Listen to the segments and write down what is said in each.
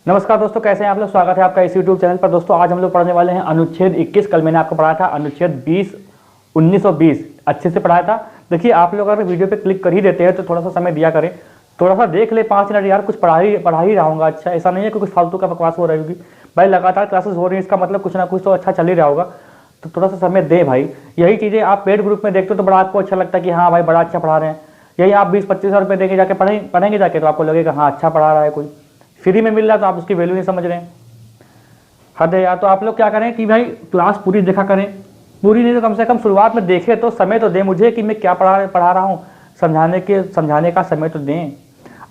नमस्कार दोस्तों, कैसे हैं आप लोग। स्वागत है आपका इस यूट्यूब चैनल पर। दोस्तों आज हम लोग पढ़ने वाले हैं अनुच्छेद 21। कल मैंने आपको पढ़ाया था अनुच्छेद 20 1920 अच्छे से पढ़ाया था। देखिए आप लोग अगर वीडियो पे क्लिक कर ही देते हैं तो थोड़ा सा समय दिया करें, थोड़ा सा देख ले 5 मिनट यार, कुछ पढ़ा ही रहा हूँगा। अच्छा ऐसा नहीं है कि कुछ फालतू का बकवास हो रही होगी भाई, लगातार क्लासेस हो रही है, इसका मतलब कुछ ना कुछ तो अच्छा चल ही रहा होगा। तो थोड़ा सा समय दे भाई। यही चीज़ें आप पेड ग्रुप में देखते हो तो बड़ा आपको अच्छा लगता है कि हाँ भाई बड़ा अच्छा पढ़ा रहे हैं। यही आप 20-25 रुपये देके जाके पढ़ेंगे जाके तो आपको लगेगा हाँ अच्छा पढ़ा रहा है कोई। फ्री में मिल रहा है तो आप उसकी वैल्यू नहीं समझ रहे हैं। हद है यार। तो आप लोग क्या करें कि भाई क्लास पूरी देखा करें, पूरी नहीं तो कम से कम शुरुआत में देखें तो समय तो दें मुझे कि मैं क्या पढ़ा रहा हूँ। समझाने का समय तो दें।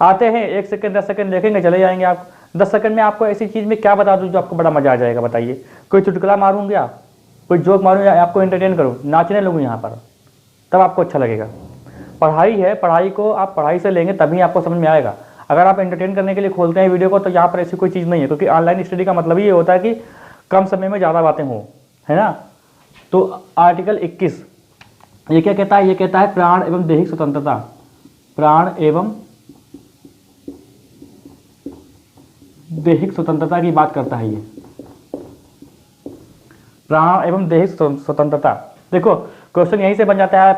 आते हैं 1 सेकंड 10 सेकंड देखेंगे चले जाएंगे आप। 10 सेकंड में आपको ऐसी चीज़ में क्या बता दूँ जो आपको बड़ा मजा आ जाएगा। बताइए, कोई चुटकुला मारूंगा या कोई जोक मारूँ या आपको एंटरटेन करूँ, नाचने लगूँ यहाँ पर, तब आपको अच्छा लगेगा। पढ़ाई है, पढ़ाई को आप पढ़ाई से लेंगे तभी आपको समझ में आएगा। अगर आप एंटरटेन करने के लिए खोलते हैं वीडियो को तो यहाँ पर ऐसी कोई चीज़ नहीं है, क्योंकि ऑनलाइन स्टडी का मतलब ही ये होता है कि कम समय में ज़्यादा बातें हों, है ना। तो आर्टिकल 21 ये क्या कहता है? ये कहता है प्राण एवं दैहिक स्वतंत्रता। प्राण एवं दैहिक स्वतंत्रता की बात करता है ये। प्राण एवं दैहिक स्वतंत्रता। देखो क्वेश्चन यहीं से बन जाता है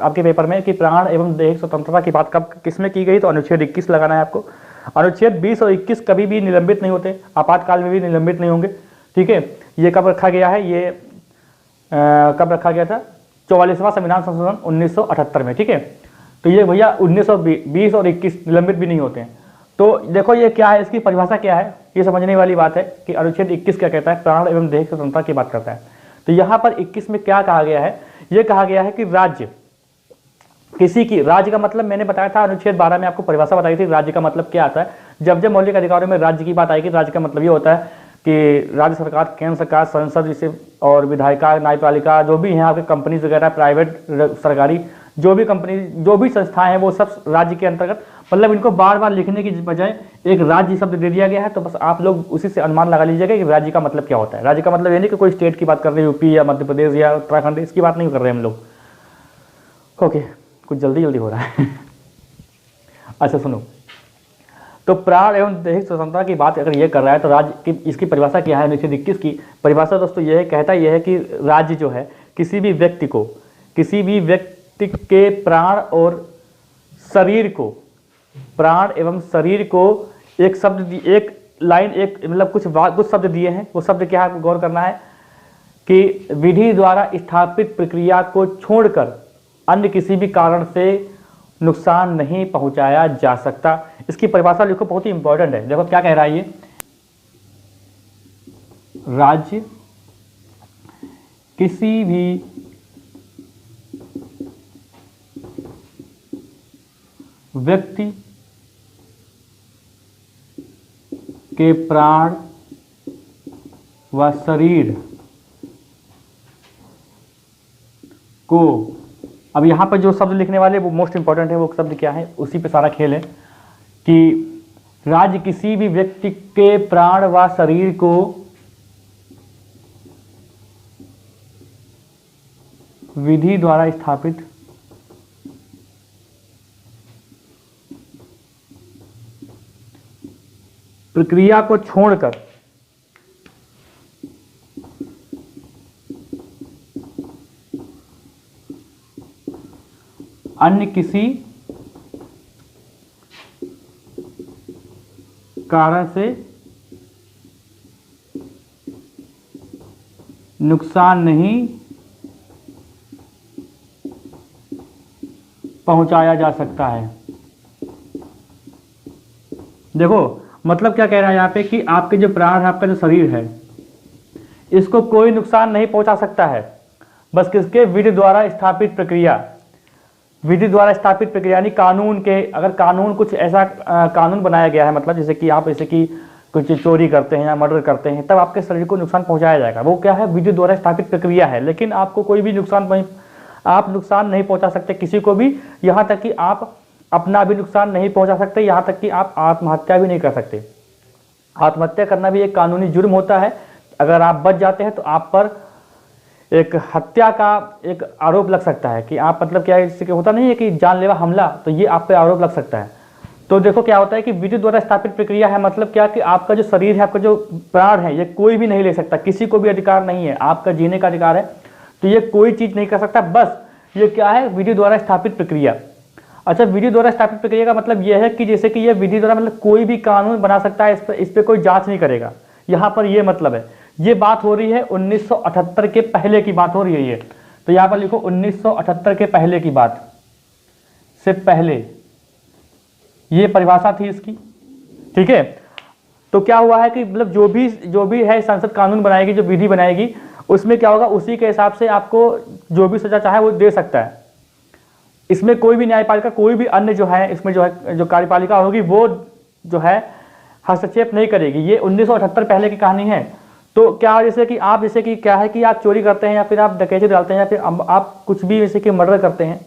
आपके पेपर में कि प्राण एवं दैहिक स्वतंत्रता की बात कब किसमें की गई, तो अनुच्छेद 21 लगाना है आपको। अनुच्छेद 20 और 21 कभी भी निलंबित नहीं होते, आपातकाल में भी निलंबित नहीं होंगे। ठीक है, ये कब रखा गया है? ये कब रखा गया था? 44वां संविधान संशोधन 1978 में। ठीक है, तो ये भैया 1920 और 21 निलंबित भी नहीं होते हैं। तो देखो ये क्या है, इसकी परिभाषा क्या है, ये समझने वाली बात है कि अनुच्छेद 21 क्या कहता है। प्राण एवं दैहिक स्वतंत्रता की बात करता है। तो यहाँ पर 21 में क्या कहा गया है? ये कहा गया है कि राज्य किसी की, राज्य का मतलब मैंने बताया था अनुच्छेद 12 में आपको परिभाषा बताई थी राज्य का मतलब क्या आता है। जब मौलिक अधिकारों में राज्य की बात आएगी, राज्य का मतलब ये होता है कि राज्य सरकार, केंद्र सरकार, संसद जिसे और विधायिका, न्यायपालिका जो भी हैं आपके कंपनीज वगैरह, प्राइवेट सरकारी जो भी कंपनी जो भी संस्थाएं हैं वो सब राज्य के अंतर्गत। मतलब इनको बार बार लिखने की बजाय एक राज्य शब्द दे दिया गया है, तो बस आप लोग उसी से अनुमान लगा लीजिएगा कि राज्य का मतलब क्या होता है। राज्य का मतलब ये नहीं कि कोई स्टेट की बात कर रहे हैं, यूपी या मध्य प्रदेश या उत्तराखंड, इसकी बात नहीं कर रहे हम लोग। ओके, कुछ जल्दी हो रहा है अच्छा सुनो, तो प्राण एवं दैहिक स्वतंत्रता की बात अगर ये कर रहा है तो राज्य की इसकी परिभाषा क्या है? अनुच्छेद 21 की परिभाषा दोस्तों ये कहता यह है कि राज्य जो है किसी भी व्यक्ति के प्राण और शरीर को, प्राण एवं शरीर को एक शब्द, एक लाइन, एक मतलब कुछ शब्द दिए हैं। वो शब्द क्या है, गौर करना है कि विधि द्वारा स्थापित प्रक्रिया को छोड़कर अन्य किसी भी कारण से नुकसान नहीं पहुंचाया जा सकता। इसकी परिभाषा लिखो, बहुत ही इंपॉर्टेंट है। देखो क्या कह रहा है ये, राज्य किसी भी व्यक्ति के प्राण व शरीर को, अब यहां पर जो शब्द लिखने वाले वो मोस्ट इंपॉर्टेंट है। वो शब्द क्या है, उसी पे सारा खेल है कि राज्य किसी भी व्यक्ति के प्राण व शरीर को विधि द्वारा स्थापित प्रक्रिया को छोड़कर अन्य किसी कारण से नुकसान नहीं पहुंचाया जा सकता है। देखो मतलब क्या कह रहा है यहाँ पे कि आपके जो प्राण है, आपका जो शरीर है, इसको कोई नुकसान नहीं पहुंचा सकता है, बस किसके? विधि द्वारा स्थापित प्रक्रिया। विधि द्वारा स्थापित प्रक्रिया यानी कानून के, अगर कानून कुछ ऐसा कानून बनाया गया है, मतलब जैसे कि आप कुछ चोरी करते हैं या मर्डर करते हैं, तब आपके शरीर को नुकसान पहुंचाया जाएगा। वो क्या है? विधि द्वारा स्थापित प्रक्रिया है। लेकिन आपको कोई भी आप नुकसान नहीं पहुंचा सकते किसी को भी, यहाँ तक कि आप अपना भी नुकसान नहीं पहुंचा सकते, यहाँ तक कि आप आत्महत्या भी नहीं कर सकते। आत्महत्या करना भी एक कानूनी जुर्म होता है। अगर आप बच जाते हैं तो आप पर एक हत्या का एक आरोप लग सकता है कि आप, मतलब क्या है, इससे होता नहीं है कि जानलेवा हमला, तो ये आप पे आरोप लग सकता है। तो देखो क्या होता है कि विधि द्वारा स्थापित प्रक्रिया है, मतलब क्या कि आपका जो शरीर है, आपका जो प्राण है, ये कोई भी नहीं ले सकता, किसी को भी अधिकार नहीं है, आपका जीने का अधिकार है, तो ये कोई चीज नहीं कर सकता। बस ये क्या है, विधि द्वारा स्थापित प्रक्रिया। अच्छा, विधि द्वारा स्थापित प्रक्रिया का मतलब यह है कि जैसे कि ये विधि द्वारा मतलब कोई भी कानून बना सकता है, इस पर कोई जांच नहीं करेगा, यहाँ पर ये मतलब है। ये बात हो रही है 1978 के पहले की बात हो रही है ये, तो यहाँ पर लिखो 1978 के पहले की बात, से पहले ये परिभाषा थी इसकी, ठीक है। तो क्या हुआ है कि मतलब जो भी है संसद कानून बनाएगी, जो विधि बनाएगी, उसमें क्या होगा, उसी के हिसाब से आपको जो भी सजा चाहे वो दे सकता है। इसमें कोई भी न्यायपालिका, कोई भी अन्य जो है, इसमें जो है जो कार्यपालिका होगी वो जो है हस्तक्षेप नहीं करेगी। ये 1978 पहले की कहानी है। तो क्या जैसे कि क्या है कि आप चोरी करते हैं, या फिर आप डकैती डालते हैं, या फिर आप कुछ भी जैसे कि मर्डर करते हैं,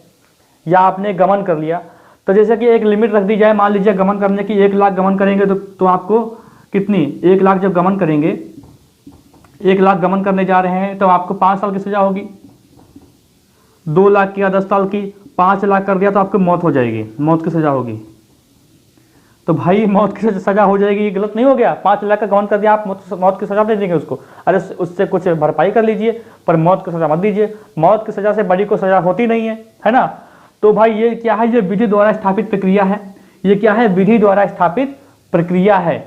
या आपने गमन कर लिया, तो जैसे कि एक लिमिट रख दी जाए, मान लीजिए गमन करने की 1 लाख गमन करेंगे तो आपको कितनी, 1 लाख जब गमन करेंगे, 1 लाख गमन करने जा रहे हैं तो आपको 5 साल की सजा होगी। 2 लाख किया 10 साल की, 5 लाख कर दिया तो आपको मौत हो जाएगी, मौत की सजा होगी। तो भाई मौत की सजा हो जाएगी, ये गलत नहीं हो गया? 5 लाख का गमन कर दिया, आप मौत की सजा दे देंगे उसको? अरे उससे कुछ भरपाई कर लीजिए, पर मौत की सजा मत दीजिए। मौत की सजा से बड़ी को सजा होती नहीं है ना। तो भाई ये क्या है, ये विधि द्वारा स्थापित प्रक्रिया है। ये क्या है, विधि द्वारा स्थापित प्रक्रिया है।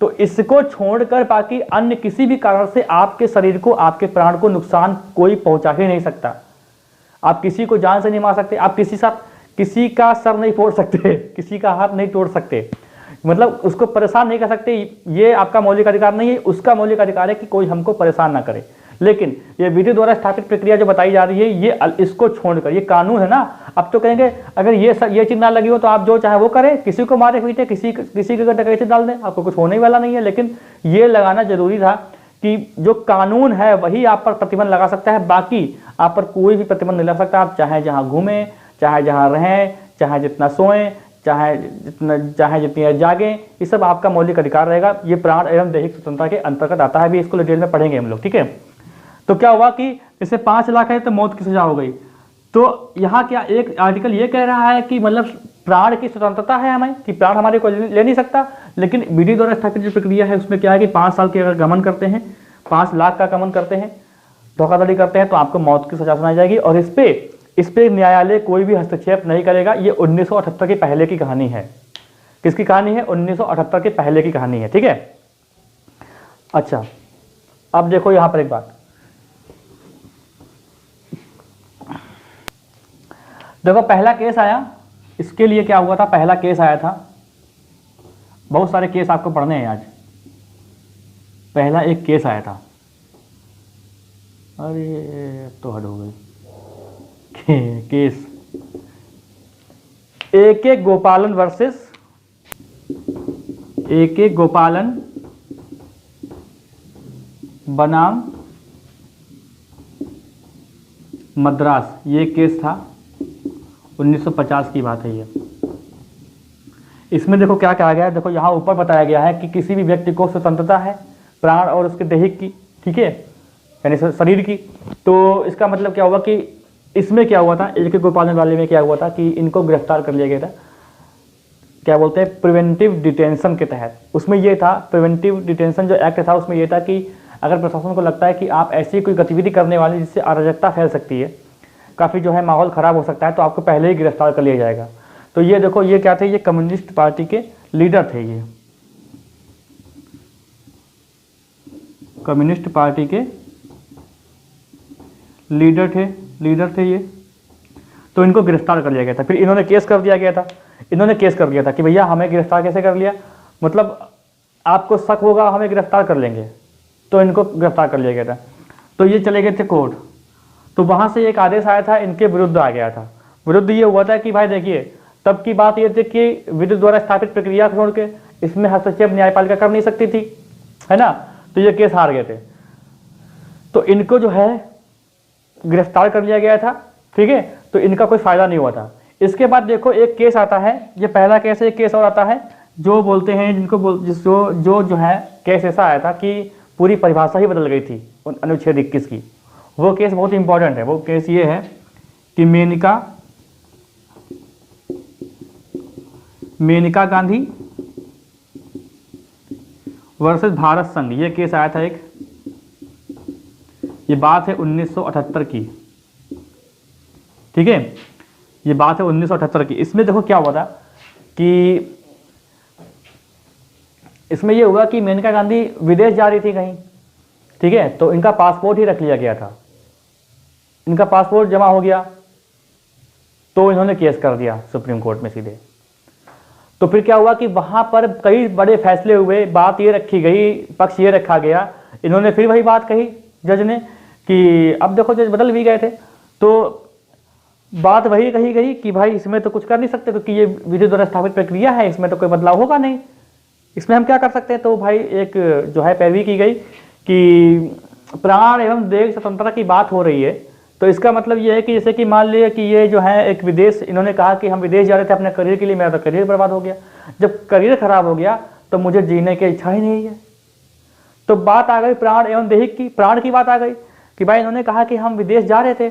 तो इसको छोड़कर बाकी अन्य किसी भी कारण से आपके शरीर को, आपके प्राण को नुकसान कोई पहुंचा ही नहीं सकता। आप किसी को जान से नहीं मार सकते, आप किसी का सर नहीं फोड़ सकते, किसी का हाथ नहीं तोड़ सकते, मतलब उसको परेशान नहीं कर सकते। ये आपका मौलिक अधिकार नहीं है, उसका मौलिक अधिकार है कि कोई हमको परेशान ना करे। लेकिन ये विधि द्वारा स्थापित प्रक्रिया जो बताई जा रही है, ये इसको छोड़कर, ये कानून है ना। अब तो कहेंगे अगर ये चीज ना लगी हो तो आप जो चाहे वो करें, किसी को मारे पीटे, किसी के डकैती डाल दें, आपको कुछ होने वाला नहीं है। लेकिन ये लगाना जरूरी था कि जो कानून है वही आप पर प्रतिबंध लगा सकता है, बाकी आप पर कोई भी प्रतिबंध नहीं लगा सकता। आप चाहे जहां घूमें, चाहे जहां रहें, चाहे जितना सोएं, चाहे जितनी जागें, ये सब आपका मौलिक अधिकार रहेगा। ये प्राण एवं दैहिक स्वतंत्रता के अंतर्गत आता है, भी इसको डिटेल में पढ़ेंगे हम लोग, ठीक है। तो क्या हुआ कि इसे 5 लाख है तो मौत की सजा हो गई। तो यहाँ क्या एक आर्टिकल ये कह रहा है कि मतलब प्राण की स्वतंत्रता है हमें, कि प्राण हमारे को ले नहीं सकता। लेकिन विधि द्वारा स्थापित जो प्रक्रिया है उसमें क्या है कि 5 साल के अगर गमन करते हैं, 5 लाख का गमन करते हैं, धोखाधड़ी करते हैं, तो आपको मौत की सजा सुनाई जाएगी। और इस पे न्यायालय कोई भी हस्तक्षेप नहीं करेगा। ये 1978 के पहले की कहानी है। किसकी कहानी है? 1978 के पहले की कहानी है, ठीक है। अच्छा, अब देखो यहां पर एक बात, देखो पहला केस आया, इसके लिए क्या हुआ था, पहला केस आया था, बहुत सारे केस आपको पढ़ने हैं आज। पहला एक केस आया था, अरे तो हद हो गई, केस ए.के. गोपालन वर्सेस ए.के. गोपालन बनाम मद्रास, ये केस था, 1950 की बात है ये। इसमें देखो क्या कहा गया है, देखो यहाँ ऊपर बताया गया है कि किसी भी व्यक्ति को स्वतंत्रता है प्राण और उसके दैहिक की, ठीक है, यानी शरीर की। तो इसका मतलब क्या हुआ कि इसमें क्या हुआ था, ए.के. गोपालन वाले में क्या हुआ था कि इनको गिरफ्तार कर लिया गया था, क्या बोलते हैं, प्रिवेंटिव डिटेंशन के तहत। उसमें ये था, प्रिवेंटिव डिटेंशन जो एक्ट था उसमें ये था कि अगर प्रशासन को लगता है कि आप ऐसी कोई गतिविधि करने वाले जिससे अराजकता फैल सकती है, काफ़ी जो है माहौल ख़राब हो सकता है, तो आपको पहले ही गिरफ्तार कर लिया जाएगा। तो ये देखो ये क्या थे, ये कम्युनिस्ट पार्टी के लीडर थे, ये कम्युनिस्ट पार्टी के लीडर थे ये। तो इनको गिरफ्तार कर लिया गया था। फिर इन्होंने केस कर दिया था कि भैया हमें गिरफ्तार कैसे कर लिया, मतलब आपको शक होगा हमें गिरफ्तार कर लेंगे, तो इनको गिरफ्तार कर लिया गया था। तो ये चले गए थे कोर्ट, तो वहाँ से एक आदेश आया था, इनके विरुद्ध आ गया था। विरुद्ध ये हुआ था कि भाई देखिए, तब की बात ये थी कि विधि द्वारा स्थापित प्रक्रिया छोड़ के इसमें हस्तक्षेप न्यायपालिका कर नहीं सकती थी, है ना। तो ये केस हार गए थे, तो इनको जो है गिरफ्तार कर लिया गया था, ठीक है। तो इनका कोई फायदा नहीं हुआ था। इसके बाद देखो एक केस आता है, ये पहला केस है, एक केस और आता है जो बोलते हैं जो है केस ऐसा आया था कि पूरी परिभाषा ही बदल गई थी अनुच्छेद 21 की। वो केस बहुत इंपॉर्टेंट है। वो केस ये है कि मेनका गांधी वर्सेस भारत संघ, ये केस आया था एक, ये बात है 1978 की, ठीक है, ये बात है 1978 की। इसमें देखो क्या हुआ था कि इसमें ये हुआ कि मेनका गांधी विदेश जा रही थी कहीं, ठीक है, तो इनका पासपोर्ट ही रख लिया गया था, इनका पासपोर्ट जमा हो गया तो इन्होंने केस कर दिया सुप्रीम कोर्ट में सीधे। तो फिर क्या हुआ कि वहां पर कई बड़े फैसले हुए, बात ये रखी गई, पक्ष ये रखा गया, इन्होंने फिर वही बात कही जज ने कि अब देखो जज बदल भी गए थे, तो बात वही कही गई कि भाई इसमें तो कुछ कर नहीं सकते क्योंकि ये विधि द्वारा स्थापित प्रक्रिया है, इसमें तो कोई बदलाव होगा नहीं, इसमें हम क्या कर सकते हैं। तो भाई एक जो है पैरवी की गई कि प्राण एवं देह स्वतंत्रता की बात हो रही है, तो इसका मतलब ये है कि जैसे कि मान लिया कि ये जो है एक विदेश, इन्होंने कहा कि हम विदेश जा रहे थे अपने करियर के लिए, मेरा तो करियर बर्बाद हो गया, जब करियर खराब हो गया तो मुझे जीने की इच्छा ही नहीं है। तो बात आ गई प्राण एवं देह की, प्राण की बात आ गई कि भाई इन्होंने कहा कि हम विदेश जा रहे थे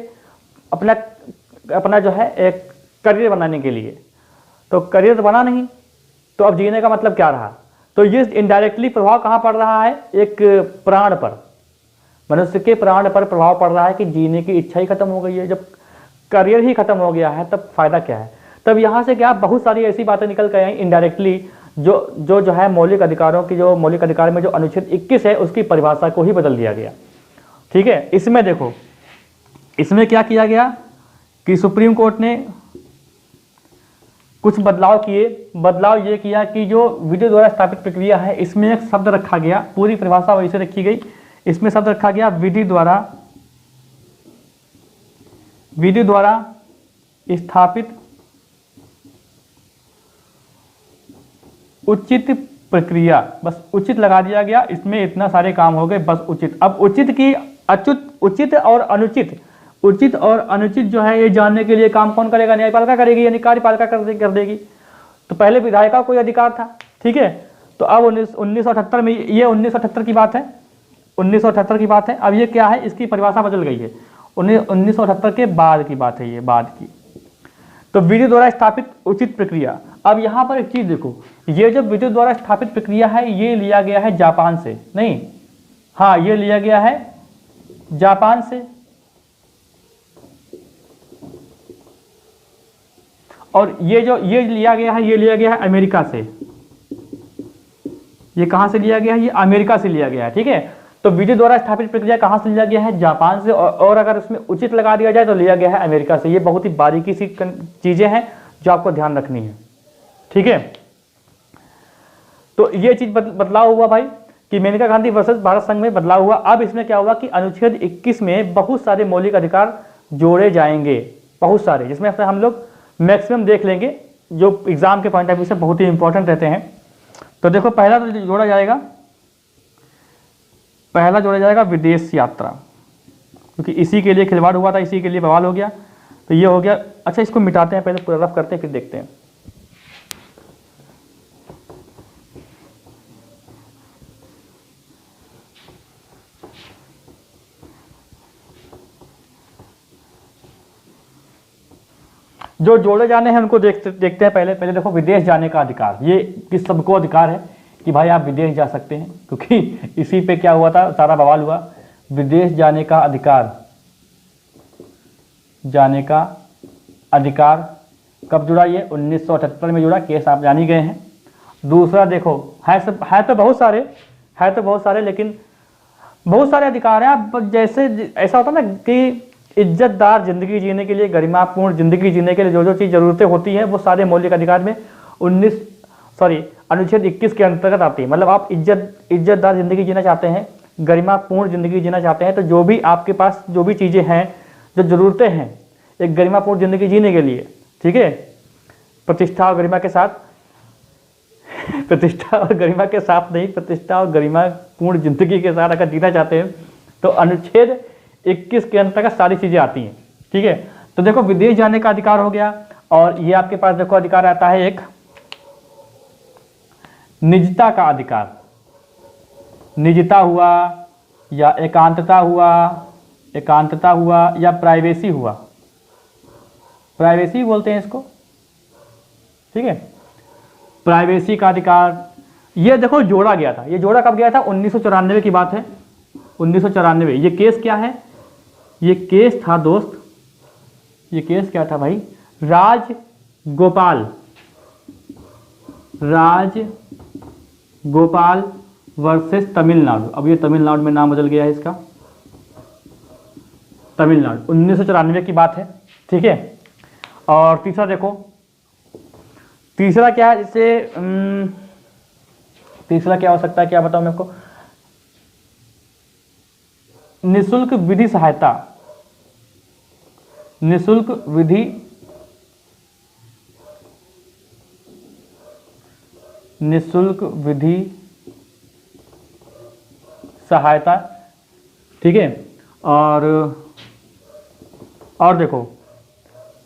अपना जो है एक करियर बनाने के लिए, तो करियर तो बना नहीं, तो अब जीने का मतलब क्या रहा। तो ये इनडायरेक्टली प्रभाव कहाँ पड़ रहा है, एक प्राण पर, मनुष्य के प्राण पर प्रभाव पड़ रहा है कि जीने की इच्छा ही खत्म हो गई है। जब करियर ही खत्म हो गया है तब फायदा क्या है। तब यहाँ से क्या बहुत सारी ऐसी बातें निकल के आई इनडायरेक्टली, जो है मौलिक अधिकारों की, जो मौलिक अधिकार में जो अनुच्छेद 21 है उसकी परिभाषा को ही बदल दिया गया, ठीक है। इसमें देखो, इसमें क्या किया गया कि सुप्रीम कोर्ट ने कुछ बदलाव किए। बदलाव ये किया कि जो विधि द्वारा स्थापित प्रक्रिया है इसमें एक शब्द रखा गया, पूरी परिभाषा वैसे रखी गई, इसमें शब्द रखा गया विधि द्वारा स्थापित उचित प्रक्रिया, बस उचित लगा दिया गया, इसमें इतना सारे काम हो गए, बस उचित। अब उचित की उचित और अनुचित, उचित और अनुचित जो है ये जानने के लिए काम कौन करेगा, न्यायपालिका करेगी, यानी कार्यपालिका कर देगी। तो पहले विधायिका को कोई अधिकार था, ठीक है, तो अब 1978 में, ये 1978 की बात है, 1978 की बात है। अब ये क्या है, इसकी परिभाषा बदल गई है, 1978 के बाद की बात है, ये बाद की। तो विधि द्वारा स्थापित उचित प्रक्रिया। अब यहाँ पर एक चीज देखो, ये जो विधि द्वारा स्थापित प्रक्रिया है ये लिया गया है जापान से, नहीं, हाँ ये लिया गया है जापान से, और ये लिया गया है, ये लिया गया है अमेरिका से। ये कहां से लिया गया है, ये अमेरिका से लिया गया है, ठीक है। तो विधि द्वारा स्थापित प्रक्रिया कहां से लिया गया है, जापान से, और अगर उसमें उचित लगा दिया जाए तो लिया गया है अमेरिका से। ये बहुत ही बारीकी सी चीजें हैं जो आपको ध्यान रखनी है, ठीक है। तो ये चीज बदलाव हुआ भाई कि मेनका गांधी वर्सेस भारत संघ में बदलाव हुआ। अब इसमें क्या हुआ कि अनुच्छेद 21 में बहुत सारे मौलिक अधिकार जोड़े जाएंगे, बहुत सारे, जिसमें हम लोग मैक्सिमम देख लेंगे जो एग्जाम के पॉइंट ऑफ व्यू से बहुत ही इंपॉर्टेंट रहते हैं। तो देखो पहला तो जोड़ा जाएगा, पहला जोड़ा जाएगा विदेश यात्रा, क्योंकि इसी के लिए खिलवाड़ हुआ था, इसी के लिए बवाल हो गया, तो ये हो गया। अच्छा इसको मिटाते हैं, पहले पूरा रफ करते हैं फिर देखते हैं। जो जोड़े जाने हैं उनको देखते हैं। पहले देखो विदेश जाने का अधिकार, ये किस सबको अधिकार है कि भाई आप विदेश जा सकते हैं, क्योंकि इसी पे क्या हुआ था, सारा बवाल हुआ। विदेश जाने का अधिकार, जाने का अधिकार कब जुड़ा, ये 1978 में जुड़ा, केस आप जान ही गए हैं। दूसरा देखो है तो बहुत सारे, लेकिन बहुत सारे अधिकार हैं। आप जैसे ऐसा होता ना कि इज्जतदार जिंदगी जीने के लिए, गरिमापूर्ण जिंदगी जीने के लिए जो चीज़ जरूरतें होती हैं वो सारे मौलिक अधिकार में अनुच्छेद 21 के अंतर्गत आती है। मतलब आप इज्जतदार जिंदगी जीना चाहते हैं, गरिमापूर्ण जिंदगी जीना चाहते हैं, तो जो भी आपके पास जो भी चीज़ें हैं, जो जरूरतें हैं एक गरिमापूर्ण जिंदगी जीने के लिए, ठीक है, प्रतिष्ठा और गरिमा के साथ, प्रतिष्ठा और गरिमा के साथ नहीं, प्रतिष्ठा और गरिमापूर्ण जिंदगी के साथ अगर जीना चाहते हैं तो अनुच्छेद 21 के अंतर्गत सारी चीजें आती हैं, ठीक है। तो देखो विदेश जाने का अधिकार हो गया, और ये आपके पास देखो अधिकार आता है एक निजता का अधिकार, निजता हुआ या एकांतता हुआ या प्राइवेसी हुआ, प्राइवेसी बोलते हैं इसको, ठीक है। प्राइवेसी का अधिकार, ये देखो जोड़ा गया था। ये जोड़ा कब गया था? 1994 की बात है, 1994। ये केस क्या है? ये केस था दोस्त, ये केस क्या था भाई? राजगोपाल वर्सेस तमिलनाडु। अब ये तमिलनाडु में नाम बदल गया है इसका, तमिलनाडु। 1994 की बात है, ठीक है। और तीसरा देखो, तीसरा क्या है? जैसे तीसरा क्या हो सकता है, क्या बताऊं मैं आपको? निशुल्क विधि सहायता, निशुल्क विधि सहायता, ठीक है। और देखो,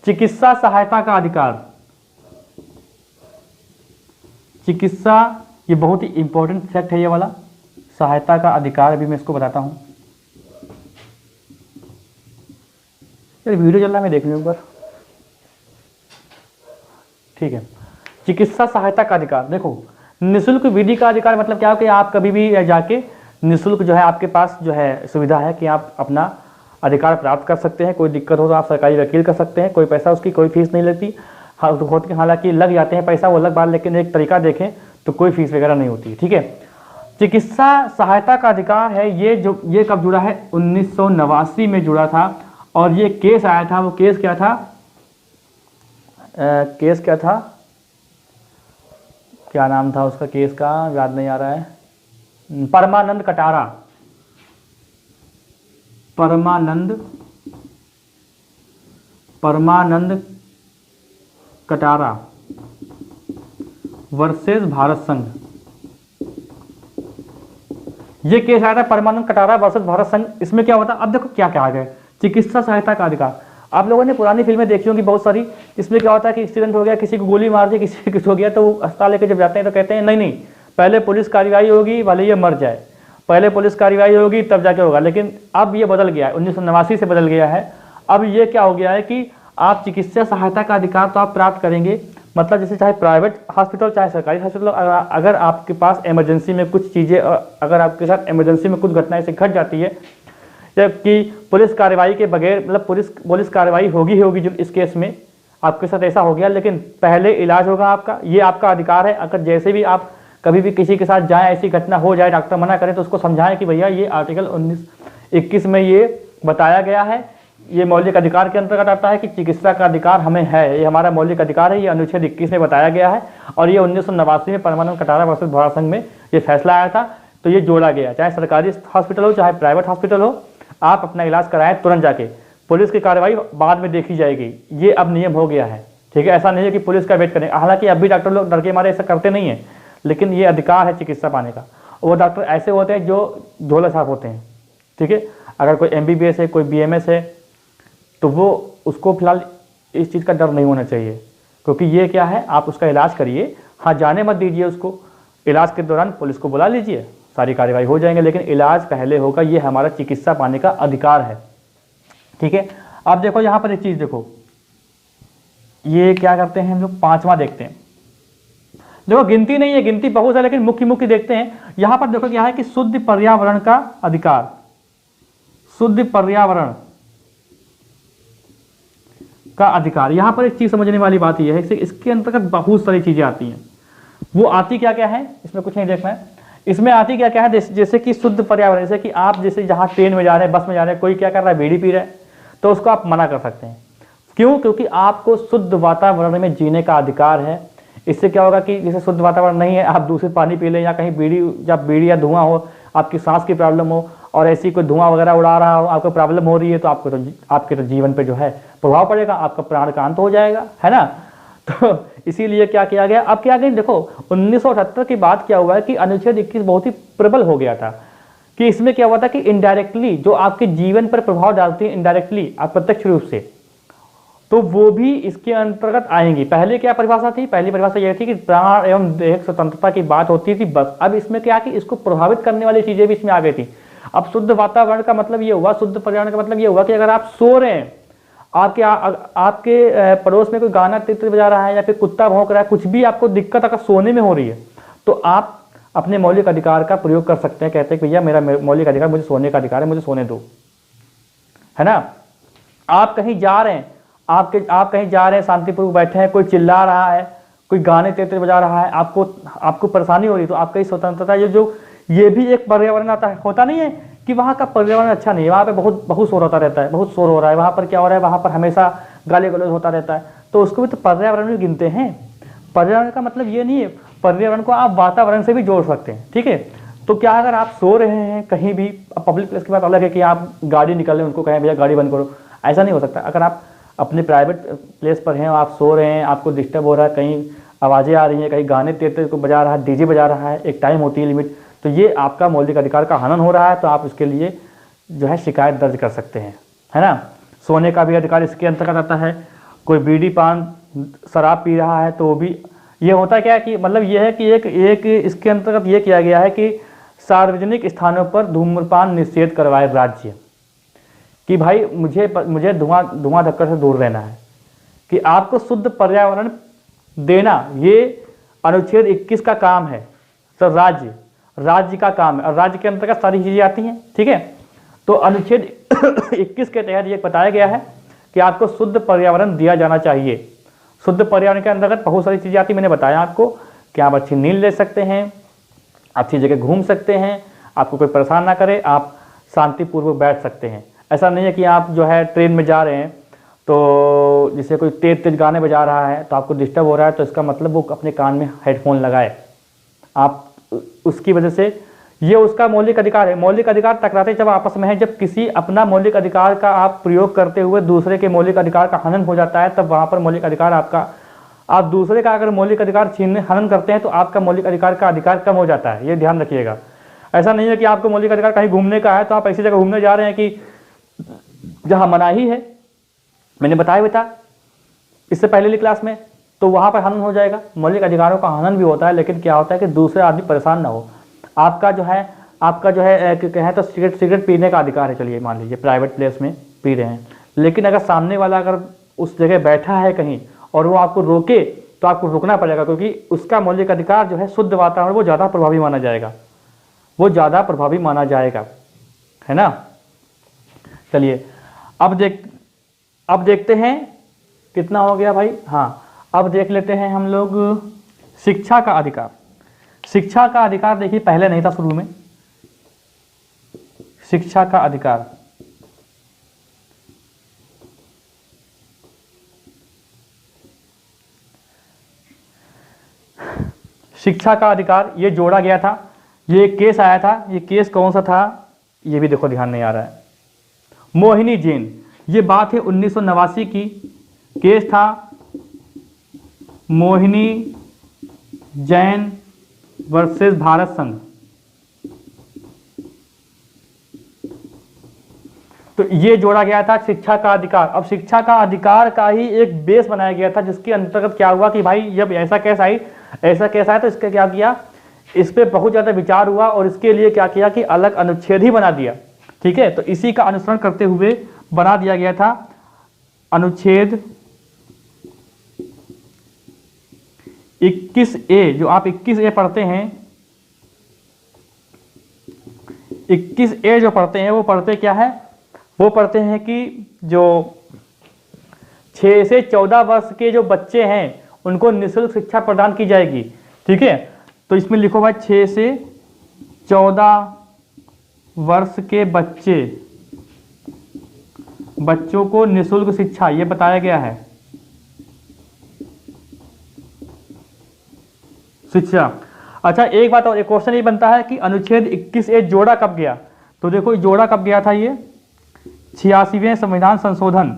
चिकित्सा सहायता का अधिकार, चिकित्सा, ये बहुत ही इंपॉर्टेंट फैक्ट है ये वाला, सहायता का अधिकार। अभी मैं इसको बताता हूं। यार वीडियो चल रहा है, मैं देख लूँ एक बार, ठीक है। चिकित्सा सहायता का अधिकार, देखो निशुल्क विधि का अधिकार मतलब क्या है कि आप कभी भी जाके निशुल्क जो है, आपके पास जो है सुविधा है कि आप अपना अधिकार प्राप्त कर सकते हैं। कोई दिक्कत हो तो आप सरकारी वकील कर सकते हैं, कोई पैसा, उसकी कोई फीस नहीं लगती। हालांकि लग जाते हैं पैसा, वो अलग बात, लेकिन एक तरीका देखें तो कोई फीस वगैरह नहीं होती, ठीक है। चिकित्सा सहायता का अधिकार है ये कब जुड़ा है? 1989 में जुड़ा था। और ये केस आया था, वो केस क्या था? केस क्या था, क्या नाम था उसका केस का, याद नहीं आ रहा है। परमानंद कटारा, परमानंद कटारा वर्सेस भारत संघ। ये केस आया था परमानंद कटारा वर्सेस भारत संघ। इसमें क्या होता? अब देखो क्या क्या आ गया, चिकित्सा सहायता का अधिकार। आप लोगों ने पुरानी फिल्में देखी होंगी बहुत सारी, इसमें क्या होता है कि एक्सीडेंट हो गया, किसी को गोली मार दी, किसी को कुछ हो गया, तो अस्पताल लेके जब जाते हैं तो कहते हैं नहीं नहीं, पहले पुलिस कार्रवाई होगी, भले ये मर जाए, पहले पुलिस कार्रवाई होगी तब जाके होगा। लेकिन अब ये बदल गया है, 1989 से बदल गया है। अब ये क्या हो गया है कि आप चिकित्सा सहायता का अधिकार तो आप प्राप्त करेंगे, मतलब जैसे चाहे प्राइवेट हॉस्पिटल चाहे सरकारी हॉस्पिटल, अगर आपके पास इमरजेंसी में कुछ चीज़ें, अगर आपके साथ इमरजेंसी में कुछ घटनाएं से घट जाती है, जबकि पुलिस कार्रवाई के बगैर, मतलब पुलिस कार्रवाई होगी जो इस केस में आपके साथ ऐसा हो गया, लेकिन पहले इलाज होगा आपका, ये आपका अधिकार है। अगर जैसे भी आप कभी भी किसी के साथ जाएं, ऐसी घटना हो जाए, डॉक्टर मना करें तो उसको समझाएं कि भैया ये आर्टिकल 19-21 में ये बताया गया है, ये मौलिक अधिकार के अंतर्गत आता है कि चिकित्सा का अधिकार हमें है, ये हमारा मौलिक अधिकार है, ये अनुच्छेद 21 में बताया गया है। और ये 1989 में परमानंद कटारा वर्सेस भारत संघ में ये फैसला आया था, तो ये जोड़ा गया। चाहे सरकारी हॉस्पिटल हो चाहे प्राइवेट हॉस्पिटल हो, आप अपना इलाज कराएं तुरंत जाके, पुलिस की कार्रवाई बाद में देखी जाएगी, ये अब नियम हो गया है, ठीक है। ऐसा नहीं है कि पुलिस का वेट करें, हालांकि अब भी डॉक्टर लोग डर के मारे ऐसा करते नहीं है, लेकिन ये अधिकार है चिकित्सा पाने का। वो डॉक्टर ऐसे होते हैं जो झोला छाप होते हैं, ठीक है। अगर कोई MBBS है, कोई BMS है, तो वो उसको फिलहाल इस चीज़ का डर नहीं होना चाहिए, क्योंकि ये क्या है, आप उसका इलाज करिए, हाँ जाने मत दीजिए उसको, इलाज के दौरान पुलिस को बुला लीजिए, सारी कार्रवाई हो जाएंगे, लेकिन इलाज पहले होगा, ये हमारा चिकित्सा पाने का अधिकार है, ठीक है। अब देखो यहाँ पर एक चीज़ देखो, ये क्या करते हैं हम लोग, 5वां देखते हैं। देखो गिनती नहीं है, गिनती बहुत है, लेकिन मुख्य देखते हैं। यहाँ पर देखो क्या है कि शुद्ध पर्यावरण का अधिकार, शुद्ध पर्यावरण का अधिकार। यहाँ पर एक चीज समझने वाली बात यह है कि इसके अंतर्गत बहुत सारी चीजें आती हैं। वो आती क्या क्या है, इसमें कुछ नहीं देखना है, इसमें आती क्या क्या है, जैसे कि शुद्ध पर्यावरण, जैसे कि आप जैसे जहाँ ट्रेन में जा रहे हैं, बस में जा रहे हैं, कोई क्या कर रहा है, बीड़ी पी रहा है, तो उसको आप मना कर सकते हैं। क्यों? क्योंकि आपको शुद्ध वातावरण में जीने का अधिकार है। इससे क्या होगा कि जैसे शुद्ध वातावरण नहीं है, आप दूषित पानी पी लें, या कहीं बीड़ी या धुआं हो, आपकी सांस की प्रॉब्लम हो, और ऐसी कोई धुआं वगैरह उड़ा रहा हो, आपको प्रॉब्लम हो रही है, तो आपके तो जीवन पे जो है प्रभाव पड़ेगा, आपका प्राण का अंत हो जाएगा, है ना। तो इसीलिए क्या किया गया, अब क्या गया, देखो 1978 की बात क्या हुआ है कि अनुच्छेद 21 बहुत ही प्रबल हो गया था, कि इसमें क्या हुआ था कि इनडायरेक्टली जो आपके जीवन पर प्रभाव डालती है, इनडायरेक्टली अप्रत्यक्ष रूप से, तो वो भी इसके अंतर्गत आएंगी। पहले क्या परिभाषा थी, पहली परिभाषा यह थी कि प्राण एवं देह स्वतंत्रता की बात होती थी बस। अब इसमें क्या कि इसको प्रभावित करने वाली चीजें भी इसमें आ गई थी। अब शुद्ध वातावरण का मतलब ये हुआ, शुद्ध पर्यावरण का मतलब ये हुआ कि अगर आप सो रहे हैं, आपके पड़ोस में कोई गाना तेज बजा रहा है या फिर कुत्ता भौंक रहा है, कुछ भी आपको दिक्कत अगर सोने में हो रही है, तो आप अपने मौलिक अधिकार का प्रयोग कर सकते हैं। कहते हैं कि भैया मेरा मौलिक अधिकार, मुझे सोने का अधिकार है, मुझे सोने दो, है ना। आप कहीं जा रहे हैं, आप कहीं जा रहे हैं, शांतिपूर्वक बैठे हैं, कोई चिल्ला रहा है, कोई गाने तेज बजा रहा है, आपको परेशानी हो रही है, तो आपकी स्वतंत्रता, ये भी एक पर्यावरण आता है। होता नहीं है कि वहाँ का पर्यावरण अच्छा नहीं है, वहाँ पे बहुत शोर होता रहता है, बहुत शोर हो रहा है, वहाँ पर क्या हो रहा है, वहाँ पर हमेशा गाली गलौज होता रहता है, तो उसको भी तो पर्यावरण में गिनते हैं। पर्यावरण का मतलब ये नहीं है, पर्यावरण को आप वातावरण से भी जोड़ सकते हैं, ठीक है। तो क्या अगर आप सो रहे हैं कहीं भी, पब्लिक प्लेस की बात अलग है कि आप गाड़ी निकल रहे हैं, उनको कहें भैया गाड़ी बंद करो, ऐसा नहीं हो सकता। अगर आप अपने प्राइवेट प्लेस पर हैं, आप सो रहे हैं, आपको डिस्टर्ब हो रहा है, कहीं आवाज़ें आ रही हैं, कहीं गाने तेज को बजा रहा है, डीजे बजा रहा है, एक टाइम होती है लिमिट, तो ये आपका मौलिक अधिकार का हनन हो रहा है, तो आप इसके लिए जो है शिकायत दर्ज कर सकते हैं, है ना। सोने का भी अधिकार इसके अंतर्गत आता है। कोई बीड़ी पान शराब पी रहा है तो भी ये होता क्या है कि मतलब ये है कि एक इसके अंतर्गत ये किया गया है कि सार्वजनिक स्थानों पर धूम्रपान निषेध करवाए राज्य, कि भाई मुझे धुआं धक्कर से दूर रहना है, कि आपको शुद्ध पर्यावरण देना, ये अनुच्छेद 21 का काम है। तो राज्य का काम है, और राज्य के अंतर्गत सारी चीज़ें आती हैं, ठीक है। तो अनुच्छेद 21 के तहत ये बताया गया है कि आपको शुद्ध पर्यावरण दिया जाना चाहिए। शुद्ध पर्यावरण के अंतर्गत बहुत सारी चीज़ें आती, मैंने बताया आपको कि आप अच्छी नींद ले सकते हैं, अच्छी जगह घूम सकते हैं, आपको कोई परेशान ना करे, आप शांतिपूर्वक बैठ सकते हैं। ऐसा नहीं है कि आप जो है ट्रेन में जा रहे हैं तो जैसे कोई तेज गाने बजा रहा है तो आपको डिस्टर्ब हो रहा है, तो इसका मतलब वो अपने कान में हेडफोन लगाए, आप उसकी वजह से, ये उसका मौलिक अधिकार है। मौलिक अधिकार टकराते जब आपस में है, जब किसी अपना मौलिक अधिकार का आप प्रयोग करते हुए दूसरे के मौलिक अधिकार का हनन हो जाता है, तब वहाँ पर मौलिक अधिकार आपका, आप दूसरे का अगर मौलिक अधिकार हनन करते हैं तो आपका मौलिक अधिकार का अधिकार कम हो जाता है, ये ध्यान रखिएगा। ऐसा नहीं है कि आपको मौलिक अधिकार कहीं घूमने का है तो आप ऐसी जगह घूमने जा रहे हैं कि जहाँ मनाही है, मैंने बताया बेटा इससे पहले वाली क्लास में, तो वहाँ पर हनन हो जाएगा। मौलिक अधिकारों का हनन भी होता है, लेकिन क्या होता है कि दूसरे आदमी परेशान ना हो। आपका जो है कहें तो सिगरेट पीने का अधिकार है, चलिए मान लीजिए प्राइवेट प्लेस में पी रहे हैं, लेकिन अगर सामने वाला अगर उस जगह बैठा है कहीं और वो आपको रोके तो आपको रुकना पड़ेगा, क्योंकि उसका मौलिक अधिकार जो है शुद्ध वातावरण, वो ज़्यादा प्रभावी माना जाएगा, है ना। चलिए अब देखते हैं कितना हो गया भाई। हाँ, अब देख लेते हैं हम लोग शिक्षा का अधिकार। शिक्षा का अधिकार देखिए पहले नहीं था शुरू में। शिक्षा का अधिकार, शिक्षा का अधिकार ये जोड़ा गया था, ये एक केस आया था। ये केस कौन सा था ये भी देखो, ध्यान नहीं आ रहा है। मोहिनी जैन, ये बात है 1989 की, केस था मोहिनी जैन वर्सेस भारत संघ। तो ये जोड़ा गया था शिक्षा का अधिकार। अब शिक्षा का अधिकार का ही एक बेस बनाया गया था, जिसके अंतर्गत क्या हुआ कि भाई जब ऐसा केस आया तो इसका क्या किया, इस पे बहुत ज़्यादा विचार हुआ और इसके लिए क्या किया कि अलग अनुच्छेद ही बना दिया, ठीक है। तो इसी का अनुसरण करते हुए बना दिया गया था अनुच्छेद 21A। जो आप 21A पढ़ते हैं, 21A जो पढ़ते हैं वो पढ़ते क्या है, वो पढ़ते हैं कि जो 6 से 14 वर्ष के जो बच्चे हैं उनको निःशुल्क शिक्षा प्रदान की जाएगी, ठीक है। तो इसमें लिखो भाई 6 से 14 वर्ष के बच्चों को निःशुल्क शिक्षा, ये बताया गया है शिक्षा। अच्छा एक बात और, एक क्वेश्चन ये बनता है कि अनुच्छेद 21A जोड़ा कब गया, तो देखो जोड़ा कब गया था, ये 86वें संविधान संशोधन,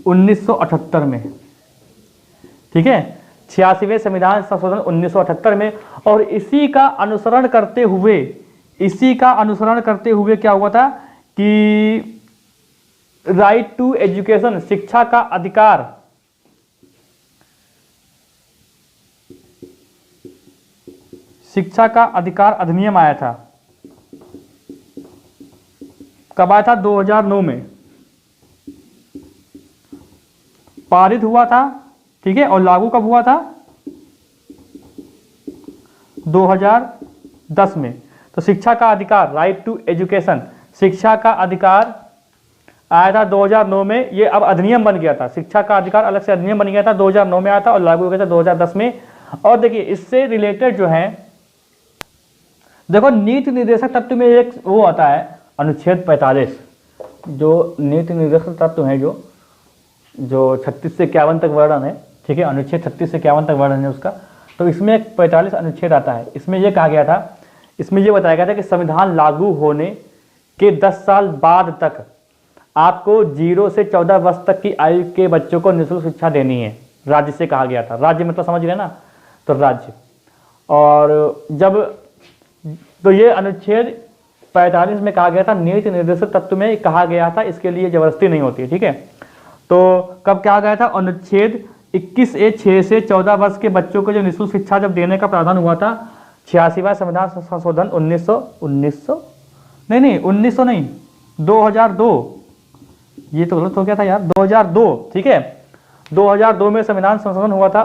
(1978) में, ठीक है। 86वें संविधान संशोधन 1978 में। और इसी का अनुसरण करते हुए क्या हुआ था कि राइट टू एजुकेशन, शिक्षा का अधिकार, शिक्षा का अधिकार अधिनियम आया था, कब आया था? 2009 में पारित हुआ था, ठीक है, और लागू कब हुआ था? 2010 में। तो शिक्षा का अधिकार, राइट टू एजुकेशन, शिक्षा का अधिकार आया था 2009 में, ये अब अधिनियम बन गया था। शिक्षा का अधिकार अलग से अधिनियम बन गया था, 2009 में आया था और लागू हो गया था 2010 में। और देखिए इससे रिलेटेड जो है, देखो नीति निर्देशक तत्व में एक वो आता है अनुच्छेद 45, जो नीति निर्देशक तत्व है जो 36 से 51 तक वर्णन है, ठीक है, अनुच्छेद 36 से 51 तक वर्णन है उसका। तो इसमें एक 45 अनुच्छेद आता है। इसमें यह कहा गया था, इसमें यह बताया गया था कि संविधान लागू होने के 10 साल बाद तक आपको 0 से 14 वर्ष तक की आयु के बच्चों को निःशुल्क शिक्षा देनी है। राज्य से कहा गया था, राज्य मतलब समझ रहे ना, तो राज्य। और जब तो ये अनुच्छेद 45 में कहा गया था, नीति निर्देशक तत्व में कहा गया था, इसके लिए जबरदस्ती नहीं होती है, ठीक है। तो कब कहा गया था? अनुच्छेद 21A 6 से 14 वर्ष के बच्चों को जो निःशुल्क शिक्षा जब देने का प्रावधान हुआ था, 86वां संविधान संशोधन 2002, ये तो गलत हो गया था यार, 2002, ठीक है, 2002 में संविधान संशोधन हुआ था,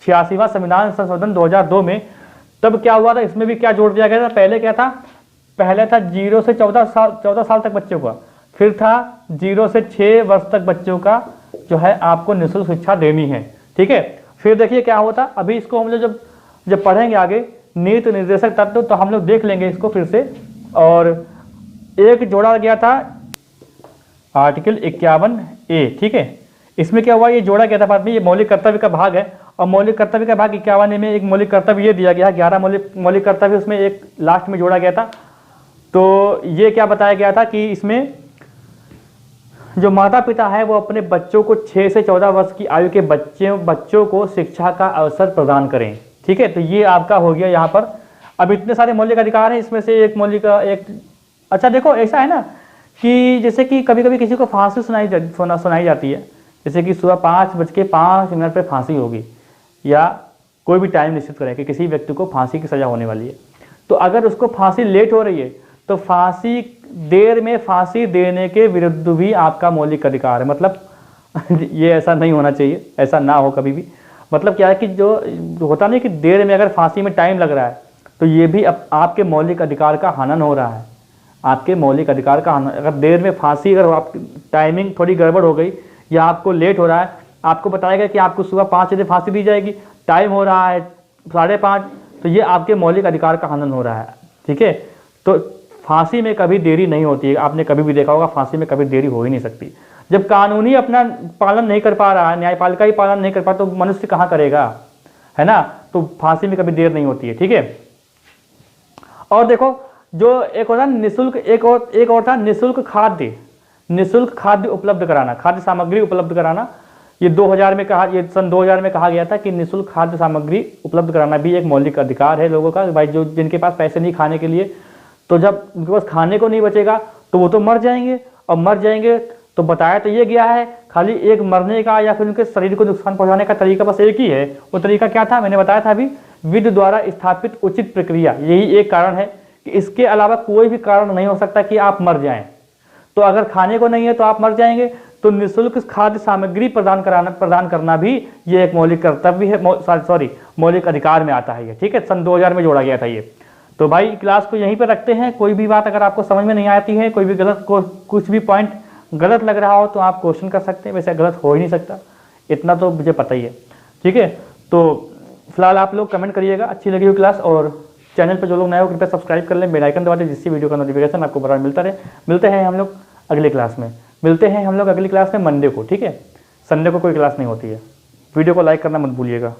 86वां संविधान संशोधन 2002 में। तब क्या हुआ था? इसमें भी क्या जोड़ दिया गया था? पहले क्या था? पहले था 0 से 14 साल तक बच्चों का, फिर था 0 से 6 वर्ष तक बच्चों का जो है आपको निःशुल्क शिक्षा देनी है, ठीक है। फिर देखिए क्या होता, अभी इसको हम लोग जब पढ़ेंगे आगे नीति निर्देशक तत्व, तो हम लोग देख लेंगे इसको फिर से। और एक जोड़ा गया था आर्टिकल 51A, ठीक है। इसमें क्या हुआ? ये जोड़ा गया था बाद में, ये मौलिक कर्तव्य का भाग है, और मौलिक कर्तव्य का भाग 51A में एक मौलिक कर्तव्य ये दिया गया, 11 मौलिक कर्तव्य उसमें एक लास्ट में जोड़ा गया था। तो ये क्या बताया गया था कि इसमें जो माता पिता है वो अपने बच्चों को 6 से 14 वर्ष की आयु के बच्चों को शिक्षा का अवसर प्रदान करें, ठीक है। तो ये आपका हो गया यहाँ पर। अब इतने सारे मौलिक अधिकार हैं, इसमें से एक मौलिक अच्छा देखो ऐसा है ना कि जैसे कि कभी कभी किसी को फांसी सुनाई जाती है, जैसे कि सुबह 5:05 पर फांसी होगी, या कोई भी टाइम निश्चित करें कि किसी व्यक्ति को फांसी की सजा होने वाली है। तो अगर उसको फांसी लेट हो रही है तो देर में फांसी देने के विरुद्ध भी आपका मौलिक अधिकार है। मतलब ये ऐसा नहीं होना चाहिए, ऐसा ना हो कभी भी। मतलब क्या है कि जो होता नहीं कि देर में अगर फांसी में टाइम लग रहा है, तो ये भी आपके मौलिक अधिकार का हनन हो रहा है, आपके मौलिक अधिकार का हनन। अगर देर में फांसी, अगर आपकी टाइमिंग थोड़ी गड़बड़ हो गई या आपको लेट हो रहा है, आपको बताएगा कि आपको सुबह 5 बजे फांसी दी जाएगी, टाइम हो रहा है 5:30, तो ये आपके मौलिक अधिकार का हनन हो रहा है, ठीक है। तो फांसी में कभी देरी नहीं होती है, आपने कभी भी देखा होगा, फांसी में कभी देरी हो ही नहीं सकती। जब कानूनी अपना पालन नहीं कर पा रहा है, न्यायपालिका ही पालन नहीं कर पा, तो मनुष्य कहाँ करेगा, है ना। तो फांसी में कभी देर नहीं होती है, ठीक है। और देखो जो एक होता है निःशुल्क, एक और था निःशुल्क खाद्य उपलब्ध कराना, खाद्य सामग्री उपलब्ध कराना। ये 2000 में कहा, ये सन 2000 में कहा गया था कि निःशुल्क खाद्य सामग्री उपलब्ध कराना भी एक मौलिक अधिकार है लोगों का। भाई जो जिनके पास पैसे नहीं खाने के लिए, तो जब उनके पास खाने को नहीं बचेगा तो वो तो मर जाएंगे, और मर जाएंगे तो बताया तो ये गया है, खाली एक मरने का या फिर उनके शरीर को नुकसान पहुंचाने का तरीका बस एक ही है। वो तरीका क्या था? मैंने बताया था अभी, विधि द्वारा स्थापित उचित प्रक्रिया, यही एक कारण है कि इसके अलावा कोई भी कारण नहीं हो सकता कि आप मर जाएं। तो अगर खाने को नहीं है तो आप मर जाएंगे, तो निःशुल्क खाद्य सामग्री प्रदान करना भी ये एक मौलिक कर्तव्य है, मौलिक अधिकार में आता है ये, ठीक है। सन 2000 में जोड़ा गया था ये। तो भाई क्लास को यहीं पर रखते हैं। कोई भी बात अगर आपको समझ में नहीं आती है, कोई भी कुछ भी पॉइंट गलत लग रहा हो तो आप क्वेश्चन कर सकते हैं, वैसे गलत हो ही नहीं सकता, इतना तो मुझे पता ही है, ठीक है। तो फिलहाल आप लोग कमेंट करिएगा अच्छी लगी हो क्लास, और चैनल पर जो लोग नए हो कृपया सब्सक्राइब कर लें, बेल आइकन दबा दें, जिससे वीडियो का नोटिफिकेशन आपको बराबर मिलता रहे। मिलते हैं हम लोग अगली क्लास में, मंडे को, ठीक है। संडे को कोई क्लास नहीं होती है। वीडियो को लाइक करना मत भूलिएगा।